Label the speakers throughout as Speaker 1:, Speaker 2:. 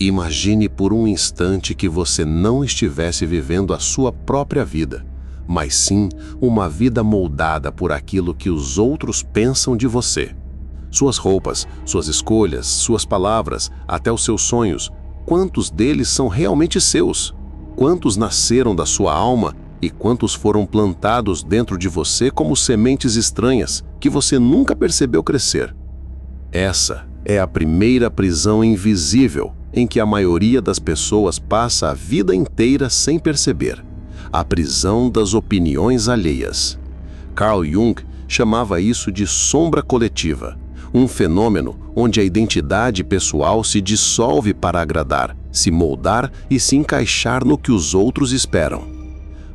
Speaker 1: Imagine por um instante que você não estivesse vivendo a sua própria vida, mas sim uma vida moldada por aquilo que os outros pensam de você. Suas roupas, suas escolhas, suas palavras, até os seus sonhos, quantos deles são realmente seus? Quantos nasceram da sua alma e quantos foram plantados dentro de você como sementes estranhas que você nunca percebeu crescer? Essa é a primeira prisão invisível em que a maioria das pessoas passa a vida inteira sem perceber: a prisão das opiniões alheias. Carl Jung chamava isso de sombra coletiva, um fenômeno onde a identidade pessoal se dissolve para agradar, se moldar e se encaixar no que os outros esperam.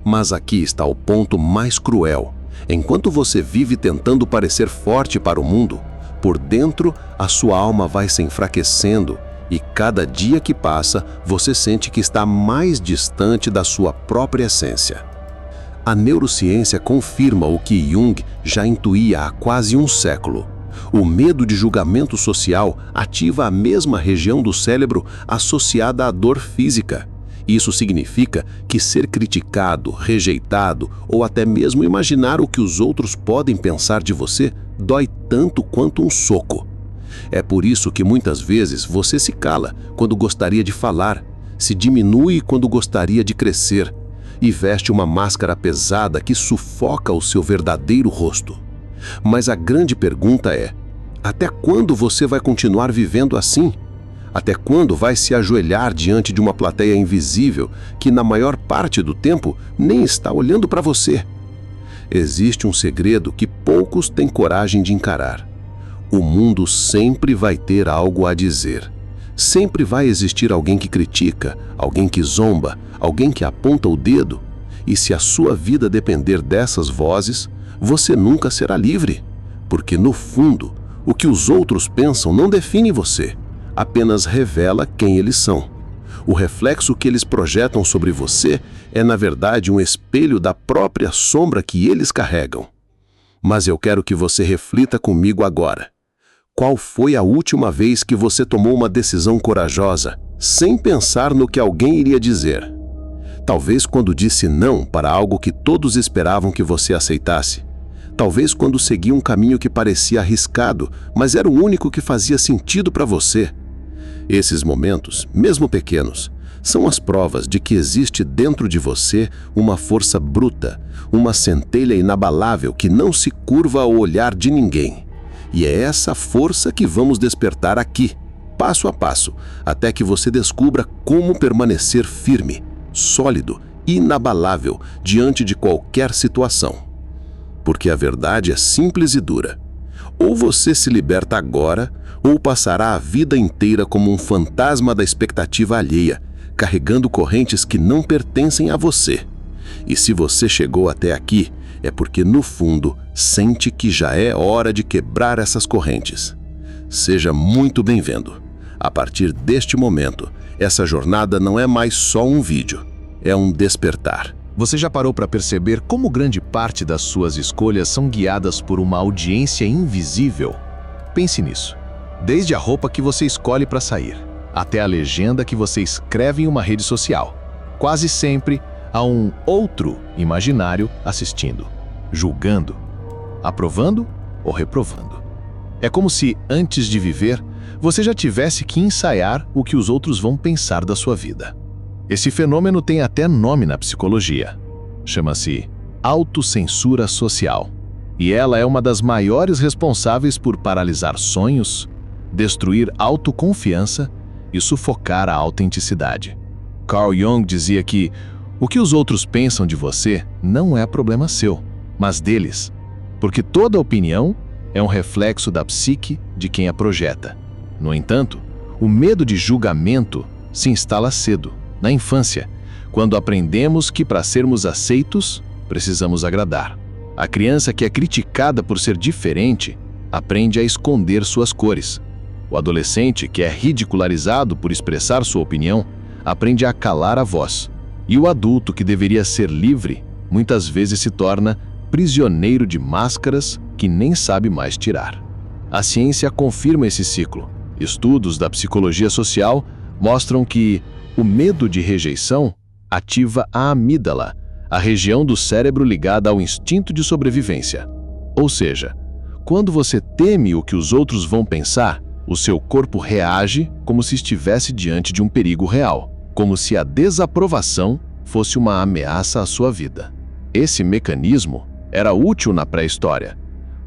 Speaker 1: Mas aqui está o ponto mais cruel. Enquanto você vive tentando parecer forte para o mundo, por dentro a sua alma vai se enfraquecendo e cada dia que passa você sente que está mais distante da sua própria essência. A neurociência confirma o que Jung já intuía há quase um século. O medo de julgamento social ativa a mesma região do cérebro associada à dor física. Isso significa que ser criticado, rejeitado ou até mesmo imaginar o que os outros podem pensar de você dói tanto quanto um soco. É por isso que muitas vezes você se cala quando gostaria de falar, se diminui quando gostaria de crescer e veste uma máscara pesada que sufoca o seu verdadeiro rosto. Mas a grande pergunta é: até quando você vai continuar vivendo assim? Até quando vai se ajoelhar diante de uma plateia invisível que, na maior parte do tempo, nem está olhando para você? Existe um segredo que poucos têm coragem de encarar. O mundo sempre vai ter algo a dizer. Sempre vai existir alguém que critica, alguém que zomba, alguém que aponta o dedo. E se a sua vida depender dessas vozes, você nunca será livre. Porque, no fundo, o que os outros pensam não define você, apenas revela quem eles são. O reflexo que eles projetam sobre você é, na verdade, um espelho da própria sombra que eles carregam. Mas eu quero que você reflita comigo agora. Qual foi a última vez que você tomou uma decisão corajosa, sem pensar no que alguém iria dizer? Talvez quando disse não para algo que todos esperavam que você aceitasse. Talvez quando seguiu um caminho que parecia arriscado, mas era o único que fazia sentido para você. Esses momentos, mesmo pequenos, são as provas de que existe dentro de você uma força bruta, uma centelha inabalável que não se curva ao olhar de ninguém. E é essa força que vamos despertar aqui, passo a passo, até que você descubra como permanecer firme, sólido, inabalável diante de qualquer situação. Porque a verdade é simples e dura. Ou você se liberta agora, ou passará a vida inteira como um fantasma da expectativa alheia, carregando correntes que não pertencem a você. E se você chegou até aqui, é porque, no fundo, sente que já é hora de quebrar essas correntes. Seja muito bem-vindo. A partir deste momento, essa jornada não é mais só um vídeo, é um despertar.
Speaker 2: Você já parou para perceber como grande parte das suas escolhas são guiadas por uma audiência invisível? Pense nisso. Desde a roupa que você escolhe para sair, até a legenda que você escreve em uma rede social. Quase sempre há um outro imaginário assistindo, julgando, aprovando ou reprovando. É como se, antes de viver, você já tivesse que ensaiar o que os outros vão pensar da sua vida. Esse fenômeno tem até nome na psicologia. Chama-se autocensura social. E ela é uma das maiores responsáveis por paralisar sonhos, destruir autoconfiança e sufocar a autenticidade. Carl Jung dizia que o que os outros pensam de você não é problema seu, mas deles, porque toda opinião é um reflexo da psique de quem a projeta. No entanto, o medo de julgamento se instala cedo, na infância, quando aprendemos que para sermos aceitos, precisamos agradar. A criança que é criticada por ser diferente aprende a esconder suas cores. O adolescente que é ridicularizado por expressar sua opinião aprende a calar a voz. E o adulto que deveria ser livre, muitas vezes se torna prisioneiro de máscaras que nem sabe mais tirar. A ciência confirma esse ciclo. Estudos da psicologia social mostram que o medo de rejeição ativa a amígdala, a região do cérebro ligada ao instinto de sobrevivência. Ou seja, quando você teme o que os outros vão pensar, o seu corpo reage como se estivesse diante de um perigo real, como se a desaprovação fosse uma ameaça à sua vida. Esse mecanismo era útil na pré-história,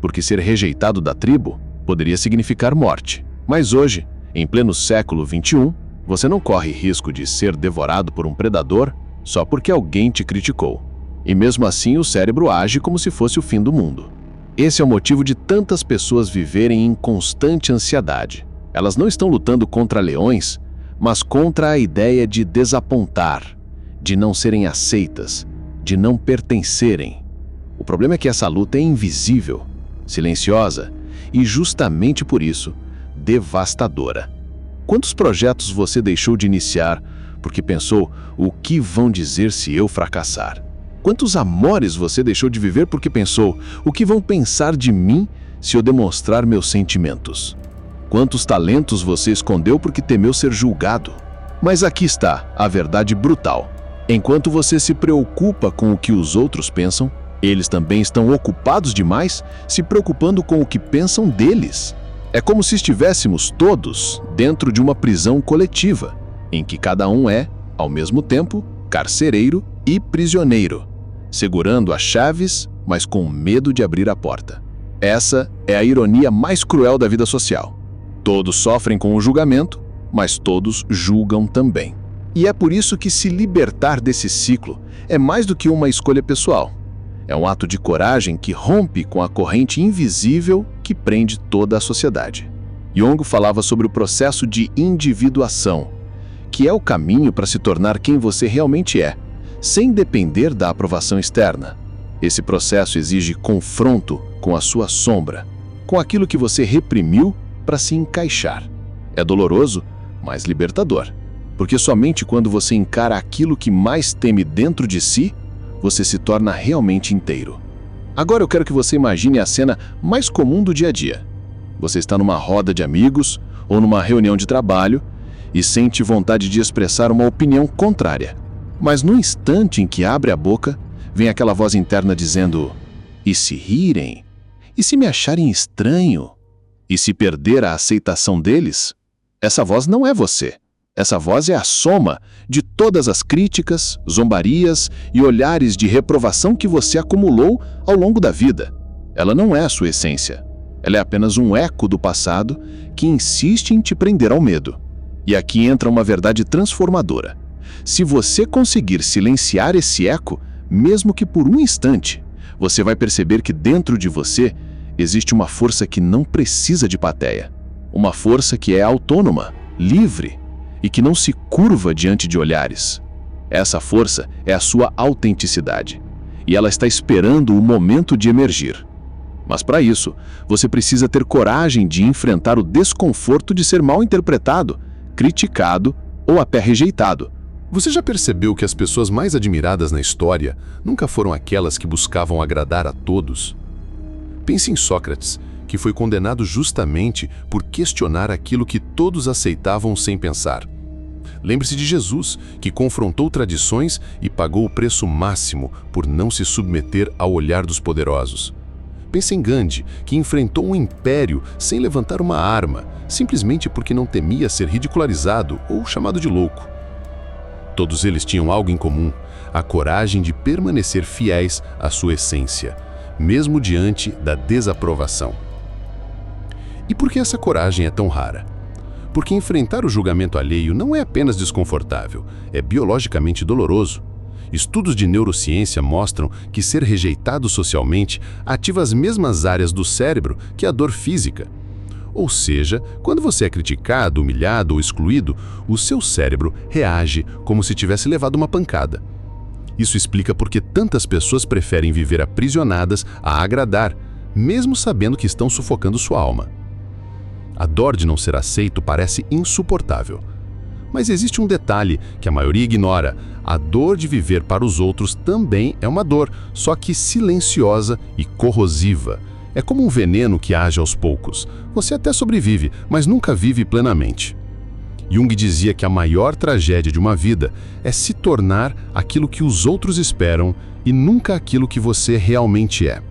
Speaker 2: porque ser rejeitado da tribo poderia significar morte. Mas hoje, em pleno século XXI, você não corre risco de ser devorado por um predador só porque alguém te criticou. E mesmo assim o cérebro age como se fosse o fim do mundo. Esse é o motivo de tantas pessoas viverem em constante ansiedade. Elas não estão lutando contra leões, mas contra a ideia de desapontar, de não serem aceitas, de não pertencerem. O problema é que essa luta é invisível, silenciosa e, justamente por isso, devastadora. Quantos projetos você deixou de iniciar porque pensou o que vão dizer se eu fracassar? Quantos amores você deixou de viver porque pensou o que vão pensar de mim se eu demonstrar meus sentimentos? Quantos talentos você escondeu porque temeu ser julgado? Mas aqui está a verdade brutal. Enquanto você se preocupa com o que os outros pensam, eles também estão ocupados demais se preocupando com o que pensam deles. É como se estivéssemos todos dentro de uma prisão coletiva, em que cada um é, ao mesmo tempo, carcereiro e prisioneiro, segurando as chaves, mas com medo de abrir a porta. Essa é a ironia mais cruel da vida social. Todos sofrem com o julgamento, mas todos julgam também. E é por isso que se libertar desse ciclo é mais do que uma escolha pessoal. É um ato de coragem que rompe com a corrente invisível que prende toda a sociedade. Jung falava sobre o processo de individuação, que é o caminho para se tornar quem você realmente é, sem depender da aprovação externa. Esse processo exige confronto com a sua sombra, com aquilo que você reprimiu para se encaixar. É doloroso, mas libertador, porque somente quando você encara aquilo que mais teme dentro de si, você se torna realmente inteiro. Agora eu quero que você imagine a cena mais comum do dia a dia. Você está numa roda de amigos ou numa reunião de trabalho e sente vontade de expressar uma opinião contrária. Mas no instante em que abre a boca, vem aquela voz interna dizendo: e se rirem? E se me acharem estranho? E se perder a aceitação deles? Essa voz não é você. Essa voz é a soma de todas as críticas, zombarias e olhares de reprovação que você acumulou ao longo da vida. Ela não é a sua essência. Ela é apenas um eco do passado que insiste em te prender ao medo. E aqui entra uma verdade transformadora. Se você conseguir silenciar esse eco, mesmo que por um instante, você vai perceber que dentro de você existe uma força que não precisa de plateia. Uma força que é autônoma, livre e que não se curva diante de olhares. Essa força é a sua autenticidade e ela está esperando o momento de emergir. Mas para isso, você precisa ter coragem de enfrentar o desconforto de ser mal interpretado, criticado ou até rejeitado.
Speaker 1: Você já percebeu que as pessoas mais admiradas na história nunca foram aquelas que buscavam agradar a todos? Pense em Sócrates, que foi condenado justamente por questionar aquilo que todos aceitavam sem pensar. Lembre-se de Jesus, que confrontou tradições e pagou o preço máximo por não se submeter ao olhar dos poderosos. Pense em Gandhi, que enfrentou um império sem levantar uma arma, simplesmente porque não temia ser ridicularizado ou chamado de louco. Todos eles tinham algo em comum: a coragem de permanecer fiéis à sua essência, mesmo diante da desaprovação. E por que essa coragem é tão rara? Porque enfrentar o julgamento alheio não é apenas desconfortável, é biologicamente doloroso. Estudos de neurociência mostram que ser rejeitado socialmente ativa as mesmas áreas do cérebro que a dor física. Ou seja, quando você é criticado, humilhado ou excluído, o seu cérebro reage como se tivesse levado uma pancada. Isso explica por que tantas pessoas preferem viver aprisionadas a agradar, mesmo sabendo que estão sufocando sua alma. A dor de não ser aceito parece insuportável. Mas existe um detalhe que a maioria ignora: a dor de viver para os outros também é uma dor, só que silenciosa e corrosiva. É como um veneno que age aos poucos. Você até sobrevive, mas nunca vive plenamente. Jung dizia que a maior tragédia de uma vida é se tornar aquilo que os outros esperam e nunca aquilo que você realmente é.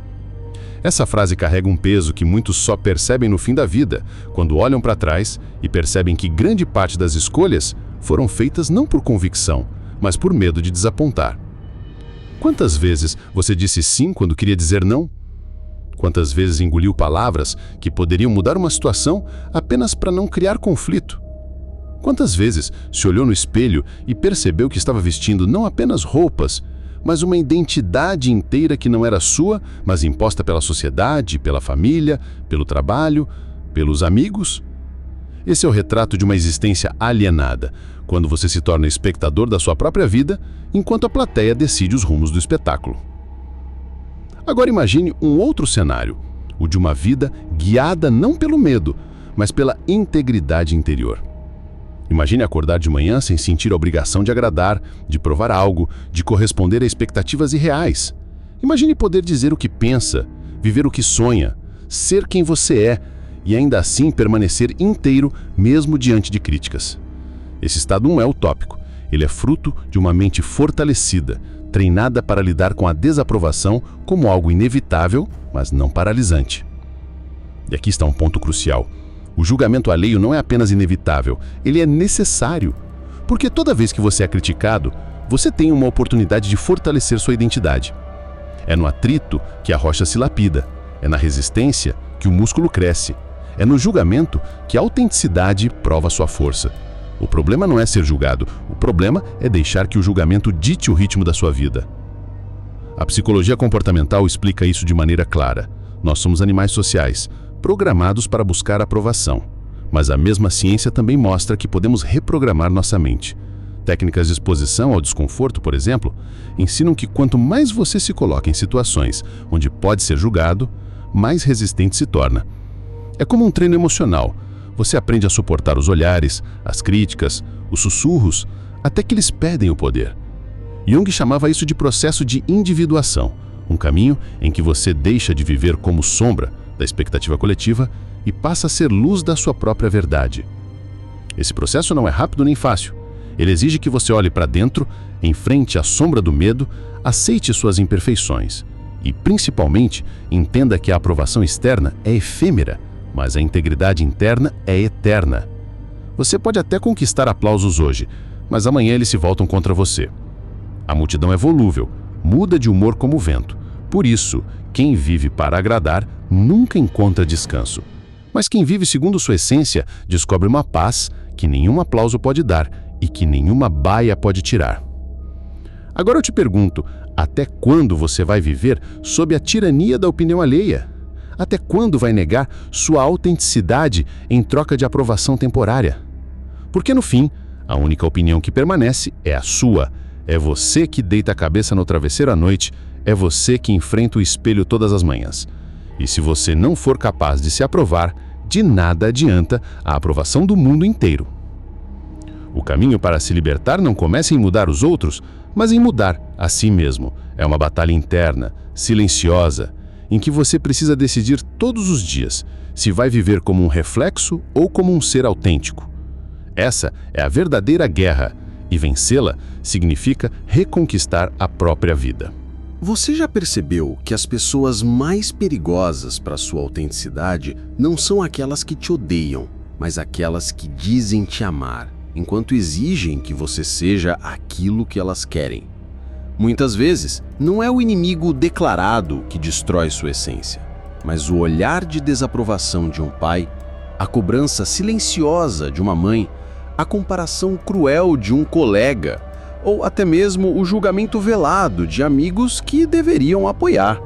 Speaker 1: Essa frase carrega um peso que muitos só percebem no fim da vida, quando olham para trás e percebem que grande parte das escolhas foram feitas não por convicção, mas por medo de desapontar. Quantas vezes você disse sim quando queria dizer não? Quantas vezes engoliu palavras que poderiam mudar uma situação apenas para não criar conflito? Quantas vezes se olhou no espelho e percebeu que estava vestindo não apenas roupas, mas uma identidade inteira que não era sua, mas imposta pela sociedade, pela família, pelo trabalho, pelos amigos? Esse é o retrato de uma existência alienada, quando você se torna espectador da sua própria vida, enquanto a plateia decide os rumos do espetáculo. Agora imagine um outro cenário, o de uma vida guiada não pelo medo, mas pela integridade interior. Imagine acordar de manhã sem sentir a obrigação de agradar, de provar algo, de corresponder a expectativas irreais. Imagine poder dizer o que pensa, viver o que sonha, ser quem você é e ainda assim permanecer inteiro mesmo diante de críticas. Esse estado não é utópico, ele é fruto de uma mente fortalecida, treinada para lidar com a desaprovação como algo inevitável, mas não paralisante. E aqui está um ponto crucial. O julgamento alheio não é apenas inevitável, ele é necessário. Porque toda vez que você é criticado, você tem uma oportunidade de fortalecer sua identidade. É no atrito que a rocha se lapida, é na resistência que o músculo cresce, é no julgamento que a autenticidade prova sua força. O problema não é ser julgado, o problema é deixar que o julgamento dite o ritmo da sua vida. A psicologia comportamental explica isso de maneira clara. Nós somos animais sociais, programados para buscar aprovação. Mas a mesma ciência também mostra que podemos reprogramar nossa mente. Técnicas de exposição ao desconforto, por exemplo, ensinam que quanto mais você se coloca em situações onde pode ser julgado, mais resistente se torna. É como um treino emocional. Você aprende a suportar os olhares, as críticas, os sussurros, até que eles perdem o poder. Jung chamava isso de processo de individuação, um caminho em que você deixa de viver como sombra da expectativa coletiva e passa a ser luz da sua própria verdade. Esse processo não é rápido nem fácil. Ele exige que você olhe para dentro, enfrente a sombra do medo, aceite suas imperfeições e, principalmente, entenda que a aprovação externa é efêmera, mas a integridade interna é eterna. Você pode até conquistar aplausos hoje, mas amanhã eles se voltam contra você. A multidão é volúvel, muda de humor como o vento. Por isso, quem vive para agradar nunca encontra descanso. Mas quem vive segundo sua essência descobre uma paz que nenhum aplauso pode dar e que nenhuma baia pode tirar. Agora eu te pergunto, até quando você vai viver sob a tirania da opinião alheia? Até quando vai negar sua autenticidade em troca de aprovação temporária? Porque no fim, a única opinião que permanece é a sua. É você que deita a cabeça no travesseiro à noite, é você que enfrenta o espelho todas as manhãs. E se você não for capaz de se aprovar, de nada adianta a aprovação do mundo inteiro. O caminho para se libertar não começa em mudar os outros, mas em mudar a si mesmo. É uma batalha interna, silenciosa, em que você precisa decidir todos os dias se vai viver como um reflexo ou como um ser autêntico. Essa é a verdadeira guerra, e vencê-la significa reconquistar a própria vida.
Speaker 3: Você já percebeu que as pessoas mais perigosas para sua autenticidade não são aquelas que te odeiam, mas aquelas que dizem te amar, enquanto exigem que você seja aquilo que elas querem? Muitas vezes, não é o inimigo declarado que destrói sua essência, mas o olhar de desaprovação de um pai, a cobrança silenciosa de uma mãe, a comparação cruel de um colega, ou até mesmo o julgamento velado de amigos que deveriam apoiar.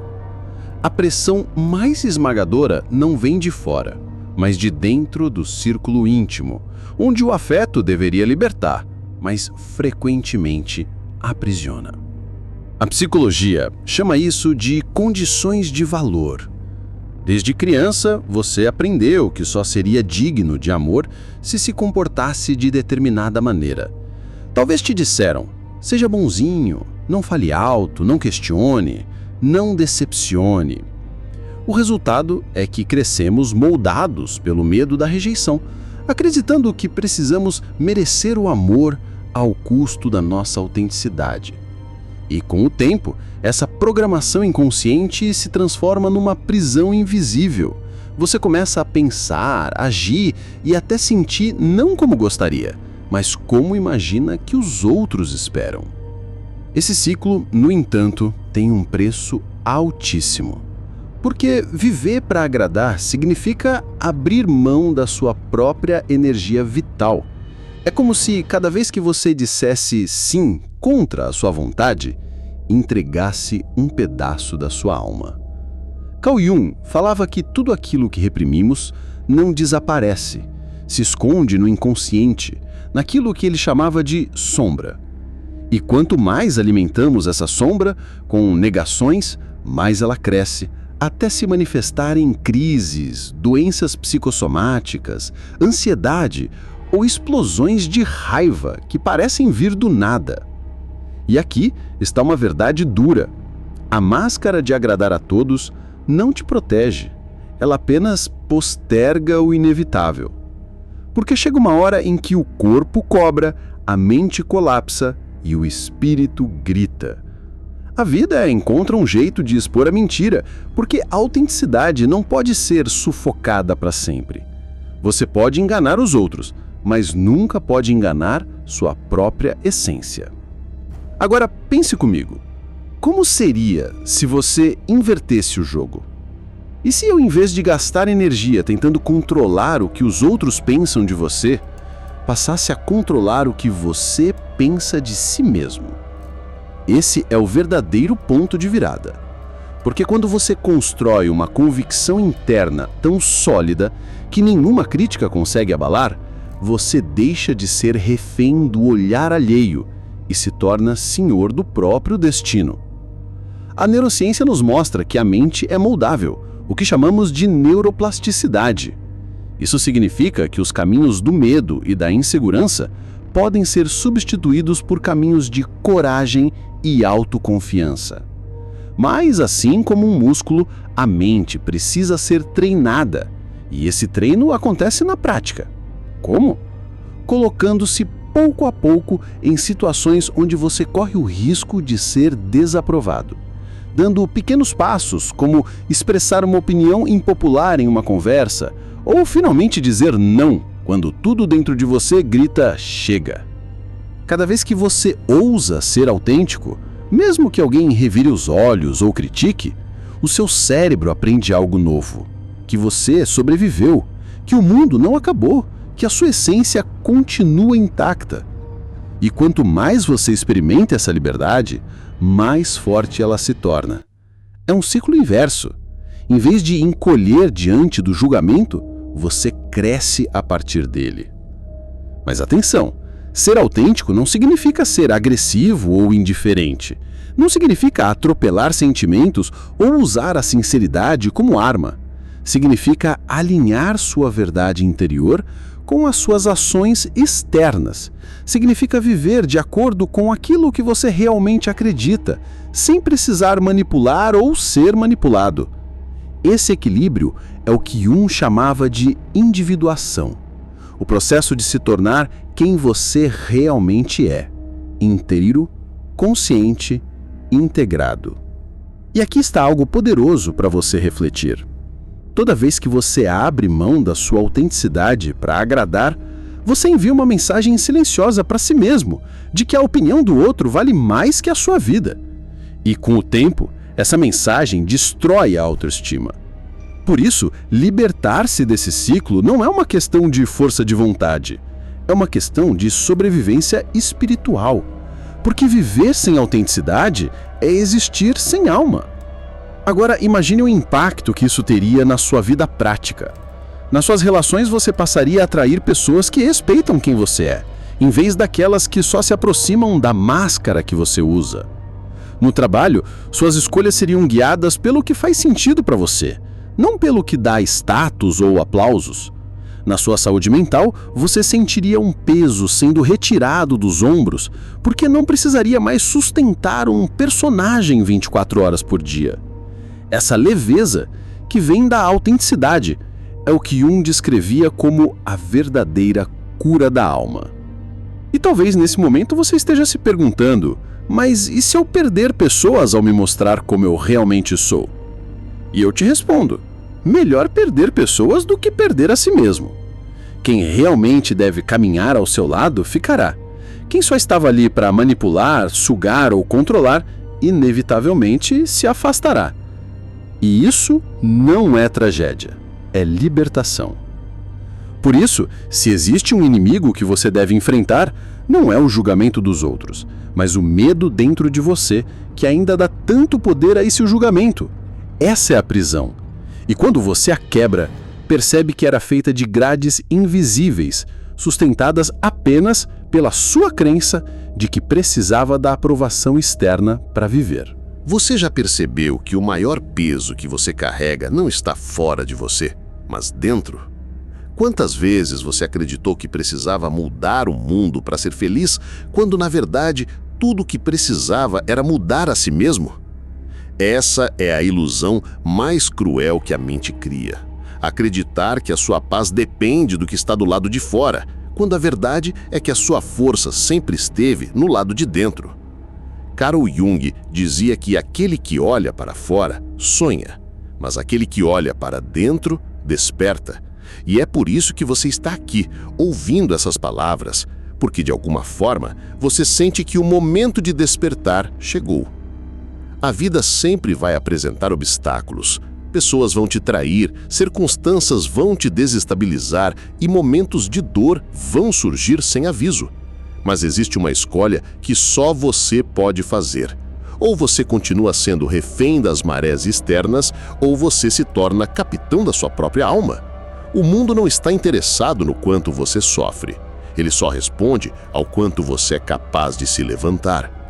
Speaker 3: A pressão mais esmagadora não vem de fora, mas de dentro do círculo íntimo, onde o afeto deveria libertar, mas frequentemente aprisiona. A psicologia chama isso de condições de valor. Desde criança, você aprendeu que só seria digno de amor se comportasse de determinada maneira. Talvez te disseram, seja bonzinho, não fale alto, não questione, não decepcione. O resultado é que crescemos moldados pelo medo da rejeição, acreditando que precisamos merecer o amor ao custo da nossa autenticidade. E com o tempo, essa programação inconsciente se transforma numa prisão invisível. Você começa a pensar, agir e até sentir não como gostaria, mas como imagina que os outros esperam. Esse ciclo, no entanto, tem um preço altíssimo. Porque viver para agradar significa abrir mão da sua própria energia vital. É como se cada vez que você dissesse sim contra a sua vontade, entregasse um pedaço da sua alma. Carl Jung falava que tudo aquilo que reprimimos não desaparece, se esconde no inconsciente, naquilo que ele chamava de sombra. E quanto mais alimentamos essa sombra com negações, mais ela cresce, até se manifestar em crises, doenças psicossomáticas, ansiedade ou explosões de raiva que parecem vir do nada. E aqui está uma verdade dura. A máscara de agradar a todos não te protege, ela apenas posterga o inevitável. Porque chega uma hora em que o corpo cobra, a mente colapsa e o espírito grita. A vida encontra um jeito de expor a mentira, porque a autenticidade não pode ser sufocada para sempre. Você pode enganar os outros, mas nunca pode enganar sua própria essência. Agora pense comigo, como seria se você invertesse o jogo? E se eu, em vez de gastar energia tentando controlar o que os outros pensam de você, passasse a controlar o que você pensa de si mesmo? Esse é o verdadeiro ponto de virada. Porque quando você constrói uma convicção interna tão sólida que nenhuma crítica consegue abalar, você deixa de ser refém do olhar alheio e se torna senhor do próprio destino. A neurociência nos mostra que a mente é moldável, o que chamamos de neuroplasticidade. Isso significa que os caminhos do medo e da insegurança podem ser substituídos por caminhos de coragem e autoconfiança. Mas, assim como um músculo, a mente precisa ser treinada, e esse treino acontece na prática. Como? Colocando-se pouco a pouco em situações onde você corre o risco de ser desaprovado, dando pequenos passos, como expressar uma opinião impopular em uma conversa, ou finalmente dizer não quando tudo dentro de você grita chega. Cada vez que você ousa ser autêntico, mesmo que alguém revire os olhos ou critique, o seu cérebro aprende algo novo, que você sobreviveu, que o mundo não acabou, que a sua essência continua intacta. E quanto mais você experimenta essa liberdade, mais forte ela se torna. É um ciclo inverso. Em vez de encolher diante do julgamento, você cresce a partir dele. Mas atenção, ser autêntico não significa ser agressivo ou indiferente. Não significa atropelar sentimentos ou usar a sinceridade como arma. Significa alinhar sua verdade interior com as suas ações externas. Significa viver de acordo com aquilo que você realmente acredita, sem precisar manipular ou ser manipulado. Esse equilíbrio é o que Jung chamava de individuação, o processo de se tornar quem você realmente é, inteiro, consciente, integrado. E aqui está algo poderoso para você refletir. Toda vez que você abre mão da sua autenticidade para agradar, você envia uma mensagem silenciosa para si mesmo, de que a opinião do outro vale mais que a sua vida. E com o tempo, essa mensagem destrói a autoestima. Por isso, libertar-se desse ciclo não é uma questão de força de vontade, é uma questão de sobrevivência espiritual. Porque viver sem autenticidade é existir sem alma. Agora, imagine o impacto que isso teria na sua vida prática. Nas suas relações, você passaria a atrair pessoas que respeitam quem você é, em vez daquelas que só se aproximam da máscara que você usa. No trabalho, suas escolhas seriam guiadas pelo que faz sentido para você, não pelo que dá status ou aplausos. Na sua saúde mental, você sentiria um peso sendo retirado dos ombros, porque não precisaria mais sustentar um personagem 24 horas por dia. Essa leveza, que vem da autenticidade, é o que Jung descrevia como a verdadeira cura da alma. E talvez nesse momento você esteja se perguntando, mas e se eu perder pessoas ao me mostrar como eu realmente sou? E eu te respondo, melhor perder pessoas do que perder a si mesmo. Quem realmente deve caminhar ao seu lado ficará. Quem só estava ali para manipular, sugar ou controlar, inevitavelmente se afastará. E isso não é tragédia, é libertação. Por isso, se existe um inimigo que você deve enfrentar, não é o julgamento dos outros, mas o medo dentro de você que ainda dá tanto poder a esse julgamento. Essa é a prisão. E quando você a quebra, percebe que era feita de grades invisíveis, sustentadas apenas pela sua crença de que precisava da aprovação externa para viver.
Speaker 1: Você já percebeu que o maior peso que você carrega não está fora de você, mas dentro? Quantas vezes você acreditou que precisava mudar o mundo para ser feliz, quando na verdade tudo o que precisava era mudar a si mesmo? Essa é a ilusão mais cruel que a mente cria. Acreditar que a sua paz depende do que está do lado de fora, quando a verdade é que a sua força sempre esteve no lado de dentro. Carl Jung dizia que aquele que olha para fora sonha, mas aquele que olha para dentro desperta. E é por isso que você está aqui, ouvindo essas palavras, porque de alguma forma você sente que o momento de despertar chegou. A vida sempre vai apresentar obstáculos. Pessoas vão te trair, circunstâncias vão te desestabilizar e momentos de dor vão surgir sem aviso. Mas existe uma escolha que só você pode fazer. Ou você continua sendo refém das marés externas, ou você se torna capitão da sua própria alma. O mundo não está interessado no quanto você sofre. Ele só responde ao quanto você é capaz de se levantar.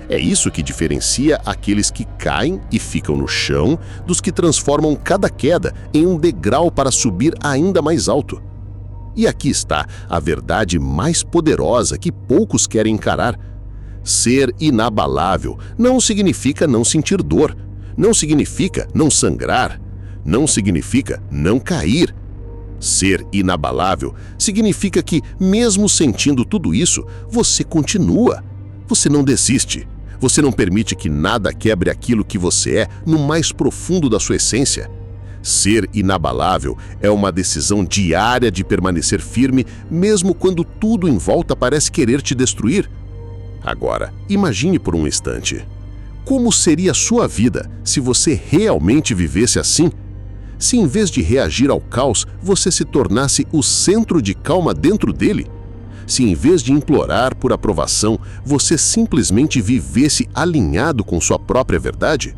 Speaker 1: É isso que diferencia aqueles que caem e ficam no chão dos que transformam cada queda em um degrau para subir ainda mais alto. E aqui está a verdade mais poderosa que poucos querem encarar. Ser inabalável não significa não sentir dor, não significa não sangrar, não significa não cair. Ser inabalável significa que, mesmo sentindo tudo isso, você continua. Você não desiste. Você não permite que nada quebre aquilo que você é no mais profundo da sua essência. Ser inabalável é uma decisão diária de permanecer firme, mesmo quando tudo em volta parece querer te destruir. Agora, imagine por um instante. Como seria a sua vida se você realmente vivesse assim? Se em vez de reagir ao caos, você se tornasse o centro de calma dentro dele? Se em vez de implorar por aprovação, você simplesmente vivesse alinhado com sua própria verdade?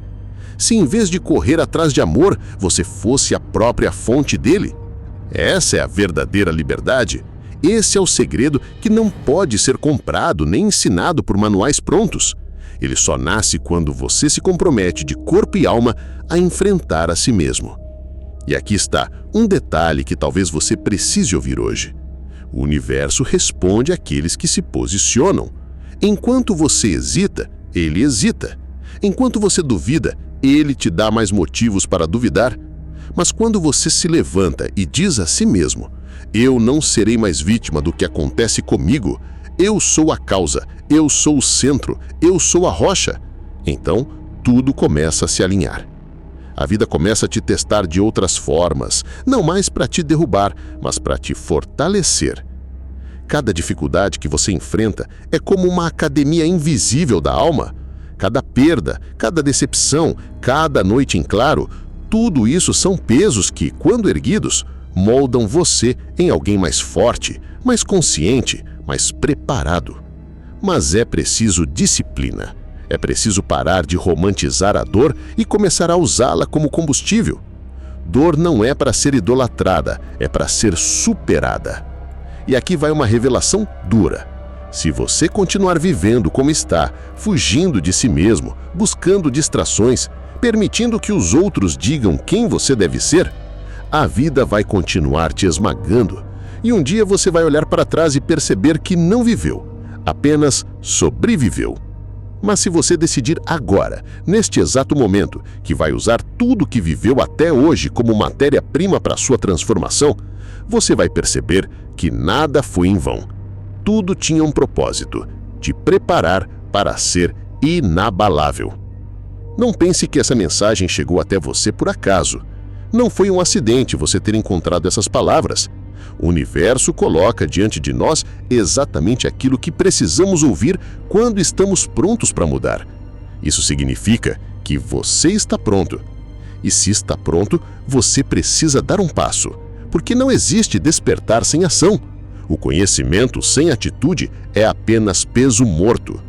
Speaker 1: Se em vez de correr atrás de amor, você fosse a própria fonte dele? Essa é a verdadeira liberdade. Esse é o segredo que não pode ser comprado nem ensinado por manuais prontos. Ele só nasce quando você se compromete de corpo e alma a enfrentar a si mesmo. E aqui está um detalhe que talvez você precise ouvir hoje. O universo responde àqueles que se posicionam. Enquanto você hesita, ele hesita. Enquanto você duvida, ele te dá mais motivos para duvidar. Mas quando você se levanta e diz a si mesmo, eu não serei mais vítima do que acontece comigo, eu sou a causa, eu sou o centro, eu sou a rocha, então tudo começa a se alinhar. A vida começa a te testar de outras formas, não mais para te derrubar, mas para te fortalecer. Cada dificuldade que você enfrenta é como uma academia invisível da alma. Cada perda, cada decepção, cada noite em claro, tudo isso são pesos que, quando erguidos, moldam você em alguém mais forte, mais consciente, mais preparado. Mas é preciso disciplina. É preciso parar de romantizar a dor e começar a usá-la como combustível. Dor não é para ser idolatrada, é para ser superada. E aqui vai uma revelação dura. Se você continuar vivendo como está, fugindo de si mesmo, buscando distrações, permitindo que os outros digam quem você deve ser, a vida vai continuar te esmagando. E um dia você vai olhar para trás e perceber que não viveu, apenas sobreviveu. Mas se você decidir agora, neste exato momento, que vai usar tudo que viveu até hoje como matéria-prima para sua transformação, você vai perceber que nada foi em vão. Tudo tinha um propósito: te preparar para ser inabalável. Não pense que essa mensagem chegou até você por acaso. Não foi um acidente você ter encontrado essas palavras. O universo coloca diante de nós exatamente aquilo que precisamos ouvir quando estamos prontos para mudar. Isso significa que você está pronto. E se está pronto, você precisa dar um passo, porque não existe despertar sem ação. O conhecimento sem atitude é apenas peso morto.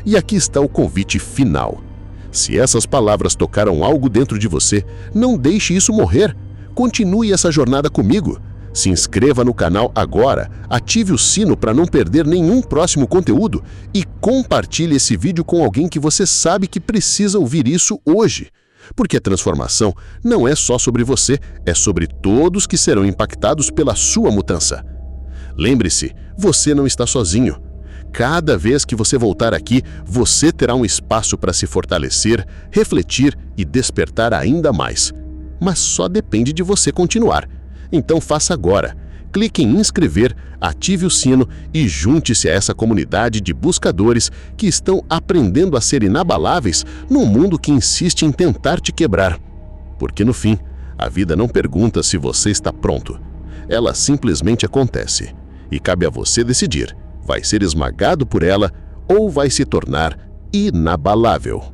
Speaker 1: E aqui está o convite final. Se essas palavras tocaram algo dentro de você, não deixe isso morrer. Continue essa jornada comigo. Se inscreva no canal agora, ative o sino para não perder nenhum próximo conteúdo e compartilhe esse vídeo com alguém que você sabe que precisa ouvir isso hoje. Porque a transformação não é só sobre você, é sobre todos que serão impactados pela sua mudança. Lembre-se, você não está sozinho. Cada vez que você voltar aqui, você terá um espaço para se fortalecer, refletir e despertar ainda mais. Mas só depende de você continuar. Então faça agora. Clique em inscrever, ative o sino e junte-se a essa comunidade de buscadores que estão aprendendo a ser inabaláveis num mundo que insiste em tentar te quebrar. Porque no fim, a vida não pergunta se você está pronto. Ela simplesmente acontece. E cabe a você decidir: vai ser esmagado por ela ou vai se tornar inabalável.